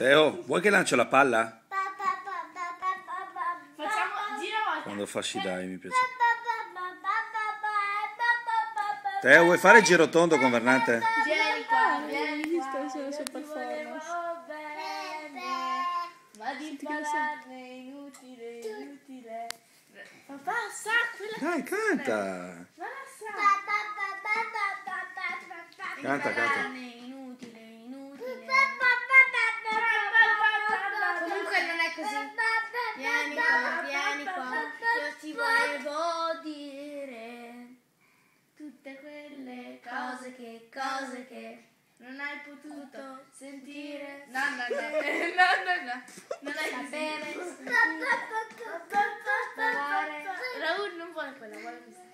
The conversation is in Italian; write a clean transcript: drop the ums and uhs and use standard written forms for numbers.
Teo, vuoi che lancio la palla? Facciamo, gira volta. Quando fa Shidai mi piace. Teo, vuoi fare il girotondo con Vernante? Vieni qua, vieni Sto qua. facendo la sua Io ti performance. volevo bene, ma di parlarne è inutile, inutile. Papà sa quella Dai, canta! ma la sa. Canta, canta. Parlarne è inutile, inutile. Comunque non è così. Vieni qua, io ti volevo dire tutte quelle cose che non hai potuto sentire. No. Non hai sapere. Raul non vuole quella, vuole questa.